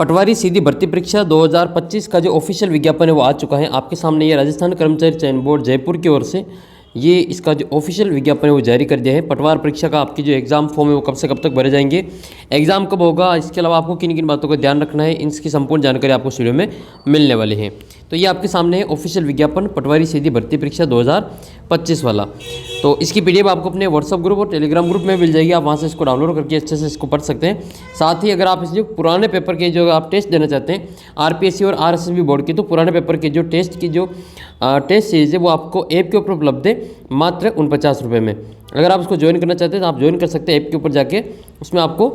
पटवारी सीधी भर्ती परीक्षा 2025 का जो ऑफिशियल विज्ञापन है वो आ चुका है आपके सामने। ये राजस्थान कर्मचारी चयन बोर्ड जयपुर की ओर से ये इसका जो ऑफिशियल विज्ञापन है वो जारी कर दिया है। पटवार परीक्षा का आपकी जो एग्ज़ाम फॉर्म है वो कब से कब तक भरे जाएंगे, एग्ज़ाम कब होगा, इसके अलावा आपको किन किन बातों का ध्यान रखना है, इसकी संपूर्ण जानकारी आपको इस वीडियो में मिलने वाली है। तो ये आपके सामने है ऑफिशियल विज्ञापन पटवारी सीधी भर्ती परीक्षा 2025 वाला। तो इसकी पीडीएफ आपको अपने व्हाट्सअप ग्रुप और टेलीग्राम ग्रुप में मिल जाएगी। आप वहाँ से इसको डाउनलोड करके अच्छे से इसको पढ़ सकते हैं। साथ ही अगर आप इस जो पुराने पेपर के जो आप टेस्ट देना चाहते हैं आरपीएससी और आरएसएसबी बोर्ड की, तो पुराने पेपर के जो टेस्ट की जो टेस्ट सीरीज है वो आपको ऐप के ऊपर उपलब्ध है मात्र 49 रुपये में। अगर आप उसको ज्वाइन करना चाहते हैं तो आप ज्वाइन कर सकते हैं ऐप के ऊपर जाके। उसमें आपको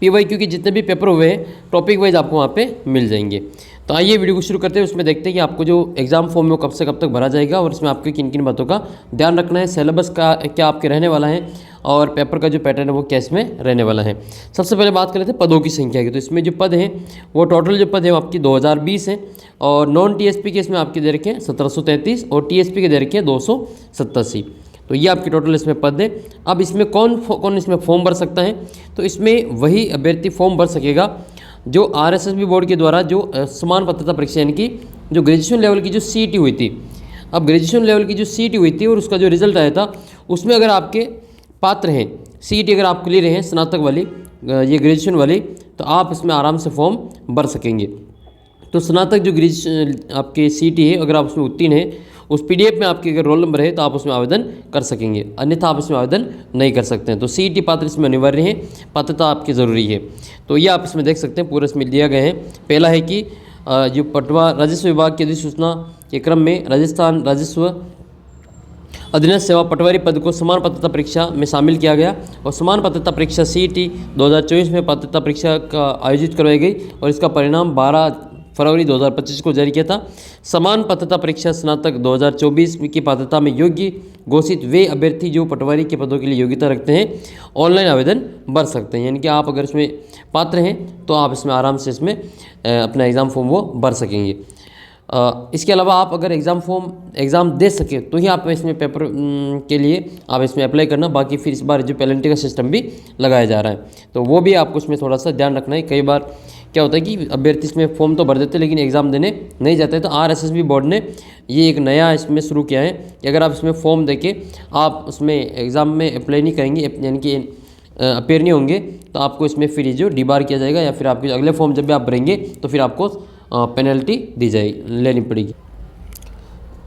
पीवाईक्यू के जितने भी पेपर हुए हैं टॉपिक वाइज आपको वहाँ पे मिल जाएंगे। तो आइए वीडियो को शुरू करते हैं। उसमें देखते हैं कि आपको जो एग्ज़ाम फॉर्म है वो कब से कब तक भरा जाएगा और इसमें आपको किन किन बातों का ध्यान रखना है, सिलेबस का क्या आपके रहने वाला है और पेपर का जो पैटर्न है वो क्या इसमें रहने वाला है। सबसे पहले बात कर लेते हैं पदों की संख्या की। तो इसमें जो पद हैं वो टोटल जो पद है वो आपकी 2020 है और नॉन टीएसपी के इसमें आपके दे रखे हैं 1733 और टीएसपी के दे रखे हैं 287। तो ये आपकी टोटल इसमें पद है। अब इसमें कौन इसमें फॉर्म भर सकता है, तो इसमें वही अभ्यर्थी फॉर्म भर सकेगा जो आरएसएसबी बोर्ड के द्वारा जो समान पात्रता परीक्षा यानी कि जो ग्रेजुएशन लेवल की जो सीईटी हुई थी। अब ग्रेजुएशन लेवल की जो सीईटी हुई थी और उसका जो रिजल्ट आया था उसमें अगर आपके पात्र हैं, सीईटी अगर आप क्लियर हैं स्नातक वाली ये ग्रेजुएशन वाली, तो आप इसमें आराम से फॉर्म भर सकेंगे। तो स्नातक जो ग्रेजुएशन आपके सीईटी है अगर आप उसमें उत्तीर्ण हैं, उस पीडीएफ में आपके अगर रोल नंबर है तो आप उसमें आवेदन कर सकेंगे, अन्यथा आप इसमें आवेदन नहीं कर सकते हैं। तो सीईटी पात्र इसमें अनिवार्य है, पात्रता आपकी ज़रूरी है। तो ये आप इसमें देख सकते हैं पूरे इसमें दिया गए हैं। पहला है कि जो पटवार राजस्व विभाग की अधिसूचना के क्रम में राजस्थान राजस्व अधीनस्थ सेवा पटवारी पद को समान पात्रता परीक्षा में शामिल किया गया और समान पात्रता परीक्षा सीईटी 2024 में पात्रता परीक्षा का आयोजित करवाई गई और इसका परिणाम 12 फरवरी 2025 को जारी किया था। समान पात्रता परीक्षा स्नातक 2024 की पात्रता में योग्य घोषित वे अभ्यर्थी जो पटवारी के पदों के लिए योग्यता रखते हैं ऑनलाइन आवेदन भर सकते हैं। यानी कि आप अगर इसमें पात्र हैं तो आप इसमें आराम से इसमें अपना एग्ज़ाम फॉर्म वो भर सकेंगे। इसके अलावा आप अगर एग्ज़ाम दे सके तो ही आप इसमें पेपर के लिए आप इसमें अप्लाई करना। बाकी फिर इस बार जो पेनल्टी का सिस्टम भी लगाया जा रहा है तो वो भी आपको इसमें थोड़ा सा ध्यान रखना है। कई बार क्या होता है कि अभ्यर्थी इसमें फॉर्म तो भर देते लेकिन एग्ज़ाम देने नहीं जाते। तो आरएसएसबी बोर्ड ने ये एक नया इसमें शुरू किया है कि अगर आप इसमें फॉर्म देके आप उसमें एग्ज़ाम में अप्लाई नहीं करेंगे यानी कि अपेयर नहीं होंगे तो आपको इसमें फिर जो डीबार किया जाएगा या फिर आपके अगले फॉर्म जब भी आप भरेंगे तो फिर आपको पेनल्टी दी जाएगी, लेनी पड़ेगी।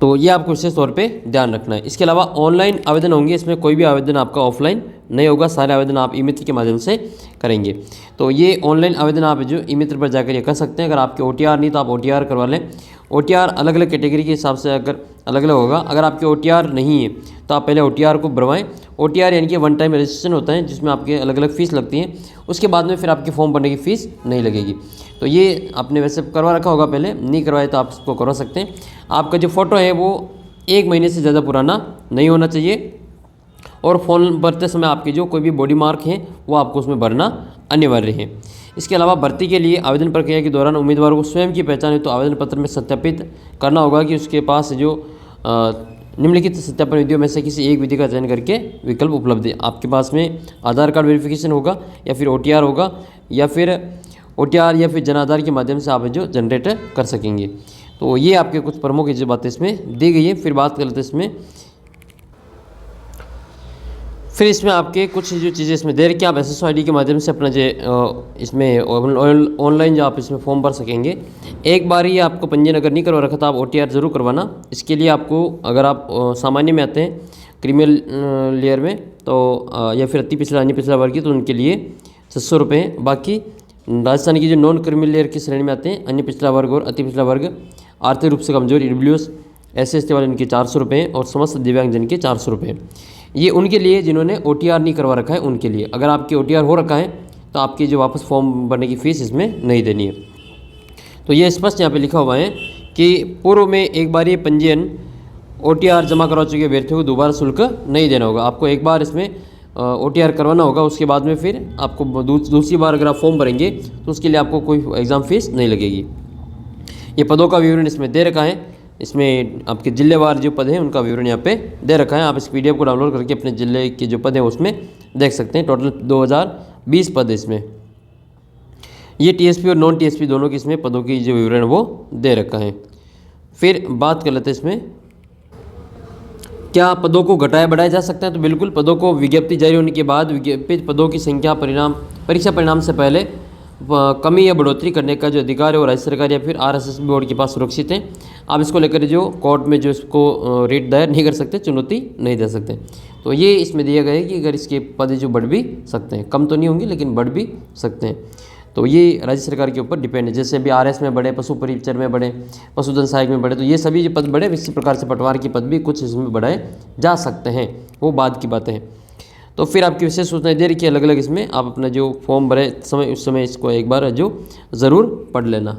तो ये आपको विशेष तौर पे ध्यान रखना है। इसके अलावा ऑनलाइन आवेदन होंगे, इसमें कोई भी आवेदन आपका ऑफलाइन नहीं होगा, सारे आवेदन आप ई मित्र के माध्यम से करेंगे। तो ये ऑनलाइन आवेदन आप जो ई मित्र पर जाकर ये कर सकते हैं। अगर आपके ओटीआर नहीं तो आप ओटीआर करवा लें। ओटीआर अलग अलग कैटेगरी के हिसाब से अगर अलग अलग होगा। अगर आपके ओटीआर नहीं है तो आप पहले ओटीआर को भरवाएं। ओटीआर यानी कि वन टाइम रजिस्ट्रेशन होता है जिसमें आपके अलग अलग फ़ीस लगती हैं, उसके बाद में फिर आपके फॉर्म भरने की फ़ीस नहीं लगेगी। तो ये आपने वैसे करवा रखा होगा, पहले नहीं करवाए तो आप इसको करवा सकते हैं। आपका जो फ़ोटो है वो 1 महीने से ज़्यादा पुराना नहीं होना चाहिए और फॉर्म भरते समय आपके जो कोई भी बॉडी मार्क हैं वो आपको उसमें भरना अनिवार्य है। इसके अलावा भर्ती के लिए आवेदन प्रक्रिया के दौरान उम्मीदवार को स्वयं की पहचान है तो आवेदन पत्र में सत्यापित करना होगा कि उसके पास जो निम्नलिखित सत्यापन विधियों में से किसी एक विधि का चयन करके विकल्प उपलब्ध है। आपके पास में आधार कार्ड वेरिफिकेशन होगा या फिर ओटीआर होगा या फिर ओटीआर या फिर जन आधार के माध्यम से आप जो जनरेट कर सकेंगे। तो ये आपके कुछ प्रमुख जो बातें इसमें दी गई है। फिर बात कर लेते हैं इसमें आपके कुछ जो चीज़ें इसमें दे रखी है। आप एसएसओ आईडी के माध्यम से अपना जो इसमें ऑनलाइन जो आप इसमें फॉर्म भर सकेंगे। एक बार ही आपको पंजीयन अगर नहीं करवा रखा था आप ओटीआर ज़रूर करवाना। इसके लिए आपको अगर आप सामान्य में आते हैं क्रीमिनल लेयर में तो या फिर अति पिछड़ा अन्य पिछड़ा वर्ग की तो उनके लिए 700 रुपये हैं। बाकी राजस्थान की जो नॉन क्रीमिनल लेयर की श्रेणी में आते हैं अन्य पिछड़ा वर्ग और अति पिछड़ा वर्ग, आर्थिक रूप से कमजोर ईडब्ल्यूएस SC/ST वाले इनके 400 रुपये हैं और समस्त दिव्यांगजन के 400 रुपये हैं। ये उनके लिए जिन्होंने ओटीआर नहीं करवा रखा है उनके लिए। अगर आपके ओटीआर हो रखा है तो आपकी जो वापस फॉर्म भरने की फ़ीस इसमें नहीं देनी है। तो ये स्पष्ट यहाँ पे लिखा हुआ है कि पूर्व में एक बार ये पंजीयन ओटीआर जमा करवा चुके अभ्यर्थियों को दोबारा शुल्क नहीं देना होगा। आपको एक बार इसमें ओटीआर करवाना होगा, उसके बाद में फिर आपको दूसरी बार अगर आप फॉर्म भरेंगे तो उसके लिए आपको कोई एग्ज़ाम फ़ीस नहीं लगेगी। ये पदों का विवरण इसमें दे रखा है। इसमें आपके जिलेवार जो पद हैं उनका विवरण यहाँ पे दे रखा है। आप इस पीडीएफ को डाउनलोड करके अपने जिले के जो पद हैं उसमें देख सकते हैं। टोटल 2020 पद इसमें। ये टीएसपी और नॉन टीएसपी दोनों की इसमें पदों की जो विवरण वो दे रखा है। फिर बात कर लेते हैं इसमें क्या पदों को घटाया बढ़ाया जा सकता है। तो बिल्कुल, पदों को विज्ञप्ति जारी होने के बाद विज्ञापित पदों की संख्या परीक्षा परिणाम से पहले कमी या बढ़ोतरी करने का जो अधिकार है वो राज्य सरकार या फिर आरएसएस बोर्ड के पास सुरक्षित है। आप इसको लेकर जो कोर्ट में जो इसको रिट दायर नहीं कर सकते, चुनौती नहीं दे सकते। तो ये इसमें दिया गया है कि अगर इसके पद जो बढ़ भी सकते हैं, कम तो नहीं होंगे लेकिन बढ़ भी सकते हैं। तो ये राज्य सरकार के ऊपर डिपेंड है। जैसे अभी आरएस में बढ़े, पशु परिचर में बढ़े, पशुधन सहायक में बढ़े, तो ये सभी जो पद बढ़े, इसी प्रकार से पटवार के पद भी कुछ इसमें बढ़ाए जा सकते हैं, वो बाद की बातें हैं। तो फिर आपकी विशेष सूचनाएं दे रखी है अलग अलग, इसमें आप अपना जो फॉर्म भरे समय उस समय इसको एक बार जो ज़रूर पढ़ लेना।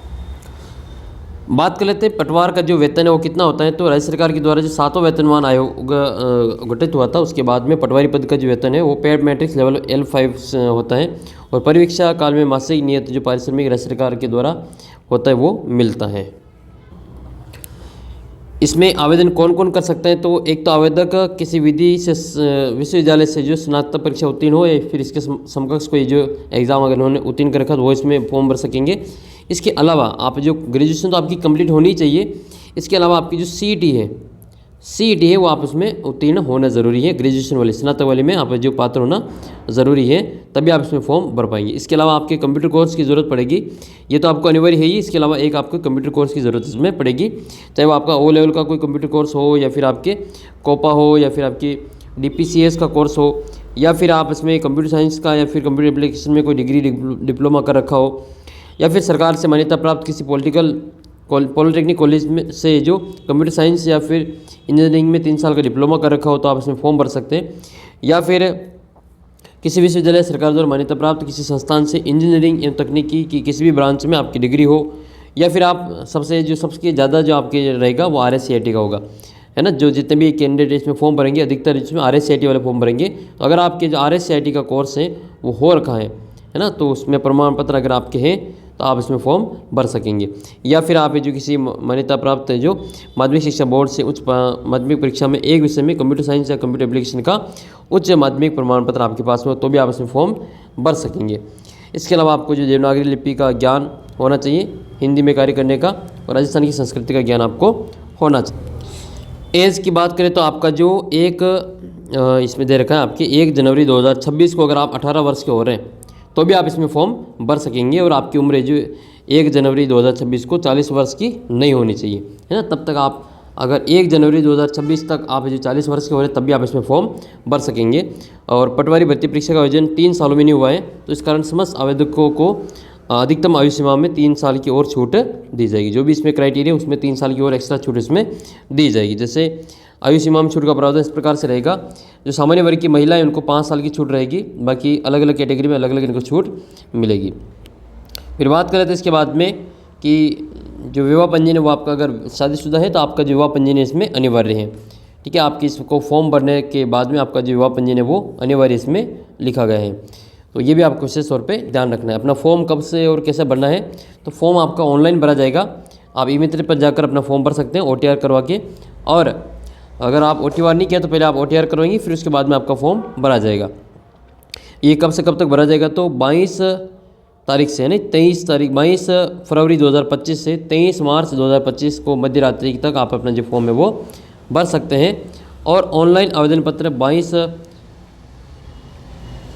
बात कर लेते हैं पटवार का जो वेतन है वो कितना होता है। तो राज्य सरकार के द्वारा जो 7वां वेतनमान आयोग गठित हुआ था, उसके बाद में पटवारी पद का जो वेतन है वो पेड मैट्रिक्स लेवल L5 होता है और परीक्षा काल में मासिक नियत जो पारिश्रमिक राज्य सरकार के द्वारा होता है वो मिलता है। इसमें आवेदन कौन कौन कर सकते हैं। तो एक तो आवेदक किसी विश्वविद्यालय से जो स्नातक परीक्षा उत्तीर्ण हो या फिर इसके समकक्ष कोई जो एग्ज़ाम अगर उन्होंने उत्तीर्ण कर रखा तो वो इसमें फॉर्म भर सकेंगे। इसके अलावा आप जो ग्रेजुएशन तो आपकी कंप्लीट होनी चाहिए, इसके अलावा आपकी जो CET है वो आप उसमें उत्तीर्ण होना ज़रूरी है। ग्रेजुएशन वाले, स्नातक वाले में आप जो पात्र होना ज़रूरी है, तभी आप इसमें फॉर्म भर पाएंगे। इसके अलावा आपके कंप्यूटर कोर्स की ज़रूरत पड़ेगी, ये तो आपको अनिवार्य है ही। इसके अलावा एक आपको कंप्यूटर कोर्स की ज़रूरत इसमें पड़ेगी, चाहे वो आपका O लेवल का कोई कंप्यूटर कोर्स हो या फिर आपके कोपा हो या फिर आपकी DPCS का कोर्स हो या फिर आप इसमें कंप्यूटर साइंस का या फिर कंप्यूटर एप्लीकेशन में कोई डिग्री डिप्लोमा कर रखा हो या फिर सरकार से मान्यता प्राप्त किसी पॉलिटेक्निक कॉलेज में से जो कंप्यूटर साइंस या फिर इंजीनियरिंग में 3 साल का डिप्लोमा कर रखा हो तो आप इसमें फॉर्म भर सकते हैं। या फिर किसी विश्वविद्यालय सरकार द्वारा मान्यता प्राप्त किसी संस्थान से इंजीनियरिंग एवं तकनीकी की किसी भी ब्रांच में आपकी डिग्री हो या फिर आप सबसे ज़्यादा जो आपके रहेगा वो RSCIT का होगा, है ना। जो जितने भी कैंडिडेट इसमें फॉर्म भरेंगे अधिकतर इसमें RSCIT वाले फॉर्म भरेंगे। तो अगर आपके जो RSCIT का कोर्स है वो हो रखा है ना, तो उसमें प्रमाण पत्र अगर आपके हैं तो आप इसमें फॉर्म भर सकेंगे। या फिर आप जो किसी मान्यता प्राप्त जो माध्यमिक शिक्षा बोर्ड से उच्च माध्यमिक परीक्षा में एक विषय में कंप्यूटर साइंस या कंप्यूटर एप्लीकेशन का उच्च माध्यमिक प्रमाण पत्र आपके पास में हो तो भी आप इसमें फॉर्म भर सकेंगे। इसके अलावा आपको जो देवनागरी लिपि का ज्ञान होना चाहिए, हिंदी में कार्य करने का, और राजस्थान की संस्कृति का ज्ञान आपको होना चाहिए। एज की बात करें तो आपका जो इसमें दे रखा है आपके 1 जनवरी 2026 को अगर आप 18 वर्ष के हो रहे हैं तो भी आप इसमें फॉर्म भर सकेंगे। और आपकी उम्र जो 1 जनवरी 2026 को 40 वर्ष की नहीं होनी चाहिए, है ना। तब तक आप अगर 1 जनवरी 2026 तक आप जो 40 वर्ष के हो रहे हैं तब भी आप इसमें फॉर्म भर सकेंगे। और पटवारी भर्ती परीक्षा का आयोजन 3 सालों में नहीं हुआ है, तो इस कारण समस्त आवेदकों को अधिकतम आयु सीमा में 3 साल की और छूट दी जाएगी। जो भी इसमें क्राइटेरिया उसमें 3 साल की और एक्स्ट्रा छूट इसमें दी जाएगी। जैसे आयु सीमा में छूट का प्रावधान इस प्रकार से रहेगा, जो सामान्य वर्ग की महिला है उनको 5 साल की छूट रहेगी, बाकी अलग अलग कैटेगरी में अलग अलग इनको छूट मिलेगी। फिर बात करें तो इसके बाद में कि जो विवाह पंजीयन है वो आपका अगर शादीशुदा है तो आपका जो विवाह पंजीयन है इसमें अनिवार्य है, ठीक है। आपकी इसको फॉर्म भरने के बाद में आपका जो विवाह पंजीयन है वो अनिवार्य इसमें लिखा गया है, तो ये भी आपको विशेष तौर पे ध्यान रखना है। अपना फॉर्म कब से और कैसे भरना है, तो फॉर्म आपका ऑनलाइन भरा जाएगा, आप ई-मित्र पर जाकर अपना फॉर्म भर सकते हैं OTR करवा के। और अगर आप OTR नहीं किया तो पहले आप OTR करवाएंगे, फिर उसके बाद में आपका फॉर्म भरा जाएगा। ये कब से कब तक भरा जाएगा, तो 22 तारीख से, यानी 22 फरवरी 2025 से 23 मार्च 2025 को मध्य रात्रि तक आप अपना जो फॉर्म है वो भर सकते हैं। और ऑनलाइन आवेदन पत्र 22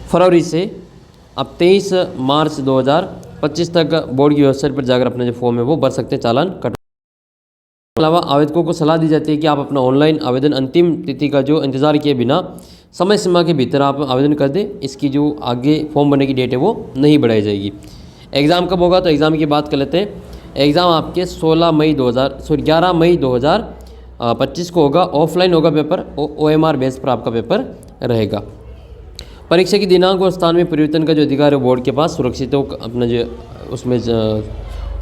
फरवरी से अब 23 मार्च 2025 तक बोर्ड की वेबसाइट पर जाकर अपना जो फॉर्म है वो भर सकते हैं, चालान कट। अलावा आवेदकों को सलाह दी जाती है कि आप अपना ऑनलाइन आवेदन अंतिम तिथि का जो इंतज़ार किए बिना समय सीमा के भीतर आप आवेदन कर दें। इसकी जो आगे फॉर्म भरने की डेट है वो नहीं बढ़ाई जाएगी। एग्ज़ाम कब होगा, तो एग्ज़ाम की बात कर लेते हैं। एग्ज़ाम आपके 11 मई 2025 को होगा। ऑफलाइन होगा पेपर, OMR बेस पर आपका पेपर रहेगा। परीक्षा की दिनांक और स्थान में परिवर्तन का जो अधिकार है बोर्ड के पास सुरक्षित हो, अपना जो उसमें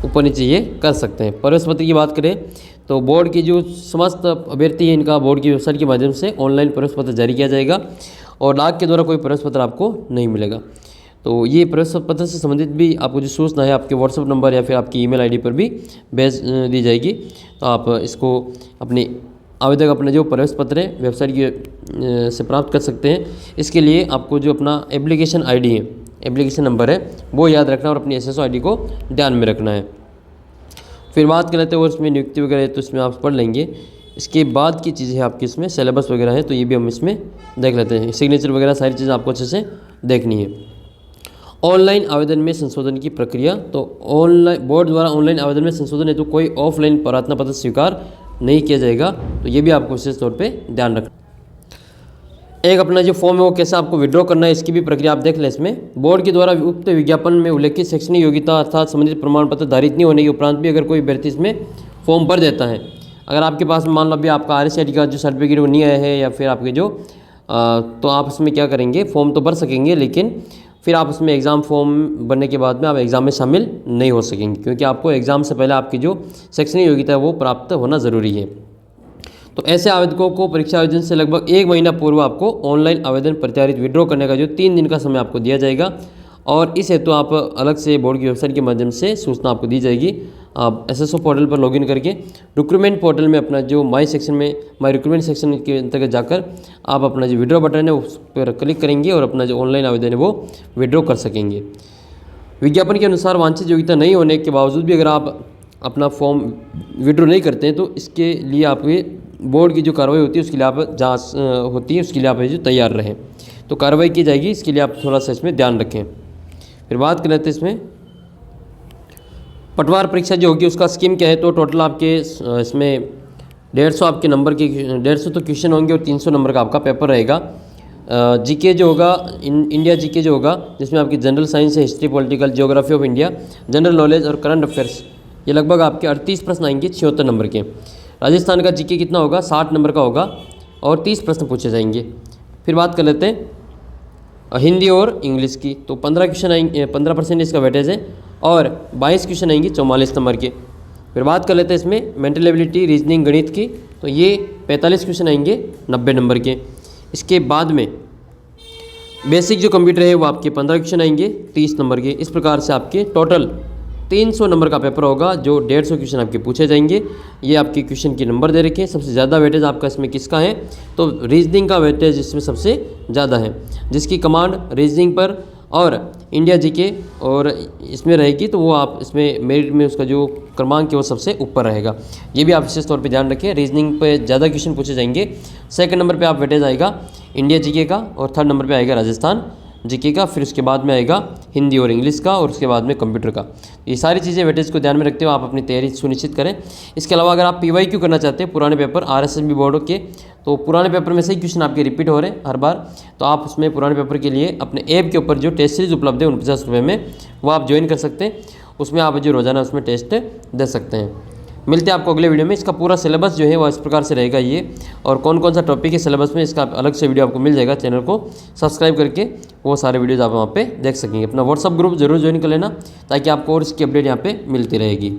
ऊपर नीचे ये कर सकते हैं। प्रवेश पत्र की बात करें तो बोर्ड की जो समस्त अभ्यर्थी है इनका बोर्ड की वेबसाइट के माध्यम से ऑनलाइन प्रवेश पत्र जारी किया जाएगा और डाक के द्वारा कोई प्रवेश पत्र आपको नहीं मिलेगा। तो ये प्रवेश पत्र से संबंधित भी आपको जो सूचना है आपके व्हाट्सएप नंबर या फिर आपकी ईमेल आईडी पर भी भेज दी जाएगी। तो आप इसको अपनी आवेदक अपना जो प्रवेश पत्र है वेबसाइट की से प्राप्त कर सकते हैं। इसके लिए आपको जो अपना एप्लीकेशन आईडी है एप्लीकेशन नंबर है वो याद रखना और अपनी SSO ID को ध्यान में रखना है। फिर बात कर लेते हैं और इसमें नियुक्ति वगैरह है तो इसमें आप पढ़ लेंगे। इसके बाद की चीज़ें आपकी इसमें सिलेबस वगैरह है तो ये भी हम इसमें देख लेते हैं। सिग्नेचर वगैरह सारी चीज़ें आपको अच्छे से देखनी है। ऑनलाइन आवेदन में संशोधन की प्रक्रिया, तो ऑनलाइन बोर्ड द्वारा ऑनलाइन आवेदन में संशोधन है तो कोई ऑफलाइन प्रार्थना पत्र स्वीकार नहीं किया जाएगा, तो ये भी आपको विशेष तौर पे ध्यान रखना। एक अपना जो फॉर्म है वो कैसे आपको विड्रॉ करना है इसकी भी प्रक्रिया आप देख लें। इसमें बोर्ड के द्वारा उक्त विज्ञापन में उल्लेखित शैक्षणिक योग्यता अर्थात संबंधित प्रमाण पत्र धारित नहीं होने के उपरांत भी अगर कोई अभ्यर्थी इसमें फॉर्म भर देता है, अगर आपके पास मान लो अभी आपका RSID का जो सर्टिफिकेट वो नहीं आया है या फिर आपके जो तो आप इसमें क्या करेंगे, फॉर्म तो भर सकेंगे लेकिन फिर आप उसमें एग्ज़ाम फॉर्म भरने के बाद में आप एग्ज़ाम में शामिल नहीं हो सकेंगे, क्योंकि आपको एग्ज़ाम से पहले आपकी जो शैक्षणिक योग्यता है वो प्राप्त होना ज़रूरी है। तो ऐसे आवेदकों को परीक्षा आयोजन से लगभग 1 महीना पूर्व आपको ऑनलाइन आवेदन प्रत्यारित विड्रॉ करने का जो 3 दिन का समय आपको दिया जाएगा और इस हेतु आप अलग से बोर्ड की वेबसाइट के माध्यम से सूचना आपको दी जाएगी। आप SSO पोर्टल पर लॉगिन करके रिक्रूटमेंट पोर्टल में अपना जो माई सेक्शन में माई रिक्रूटमेंट सेक्शन के अंतर्गत जाकर आप अपना जो विड्रॉ बटन है उस पर क्लिक करेंगे और अपना जो ऑनलाइन आवेदन है वो विड्रॉ कर सकेंगे। विज्ञापन के अनुसार वांछित योग्यता नहीं होने के बावजूद भी अगर आप अपना फॉर्म विड्रॉ नहीं करते हैं तो इसके लिए आपके बोर्ड की जो कार्रवाई होती है उसके लिए आप जांच होती है उसके लिए आप जो तैयार रहें, तो कार्रवाई की जाएगी, इसके लिए आप थोड़ा सा इसमें ध्यान रखें। फिर बात कर लेते हैं इसमें पटवार परीक्षा जो होगी उसका स्कीम क्या है। तो टोटल आपके इसमें 150 आपके नंबर के 150 तो क्वेश्चन होंगे और 300 नंबर का आपका पेपर रहेगा। जीके जो होगा इंडिया जीके जो होगा जिसमें आपकी जनरल साइंस है, history, political, geography of India, general knowledge और करंट अफेयर्स, ये लगभग आपके 38 प्रश्न आएंगे 76 नंबर के। राजस्थान का जीके कितना होगा, 60 नंबर का होगा और 30 प्रश्न पूछे जाएंगे। फिर बात कर लेते हैं हिंदी और इंग्लिश की, तो 15 क्वेश्चन आएंगे, 15% इसका वेटेज है और 22 क्वेश्चन आएंगे 44 नंबर के। फिर बात कर लेते हैं इसमें मेंटल एबिलिटी, रीजनिंग, गणित की, तो ये 45 क्वेश्चन आएंगे 90 नंबर के। इसके बाद में बेसिक जो कंप्यूटर है वो आपके 15 क्वेश्चन आएंगे 30 नंबर के। इस प्रकार से आपके टोटल 300 नंबर का पेपर होगा जो 150 क्वेश्चन आपके पूछे जाएंगे। ये आपके क्वेश्चन के नंबर दे रखे हैं। सबसे ज़्यादा वेटेज आपका इसमें किसका है, तो रीजनिंग का वेटेज इसमें सबसे ज़्यादा है, जिसकी कमांड रीजनिंग पर और इंडिया जीके और इसमें रहेगी, तो वो आप इसमें मेरिट में उसका जो क्रमांक है वो सबसे ऊपर रहेगा। ये भी आप विशेष तौर पे ध्यान रखें, रीजनिंग पे ज़्यादा क्वेश्चन पूछे जाएंगे। सेकंड नंबर पे आप वेटेज आएगा इंडिया जीके का और थर्ड नंबर पे आएगा राजस्थान जीके का, फिर उसके बाद में आएगा हिंदी और इंग्लिश का और उसके बाद में कंप्यूटर का। ये सारी चीज़ें वेटेज को ध्यान में रखते हुए आप अपनी तैयारी सुनिश्चित करें। इसके अलावा अगर आप PYQ करना चाहते हैं पुराने पेपर RSSB बोर्ड के, तो पुराने पेपर में से ही क्वेश्चन आपके रिपीट हो रहे हैं हर बार, तो आप उसमें पुराने पेपर के लिए अपने ऐप के ऊपर जो टेस्ट सीरीज उपलब्ध है 49 रुपये में, वो आप ज्वाइन कर सकते हैं। उसमें आप जो रोजाना उसमें टेस्ट दे सकते हैं। मिलते हैं आपको अगले वीडियो में। इसका पूरा सिलेबस जो है वो इस प्रकार से रहेगा ये, और कौन कौन सा टॉपिक है सिलेबस में इसका अलग से वीडियो आपको मिल जाएगा। चैनल को सब्सक्राइब करके वो सारे वीडियोज़ आप वहाँ पे देख सकेंगे। अपना व्हाट्सअप ग्रुप जरूर ज्वाइन कर लेना ताकि आपको और इसकी अपडेट यहाँ पे मिलती रहेगी।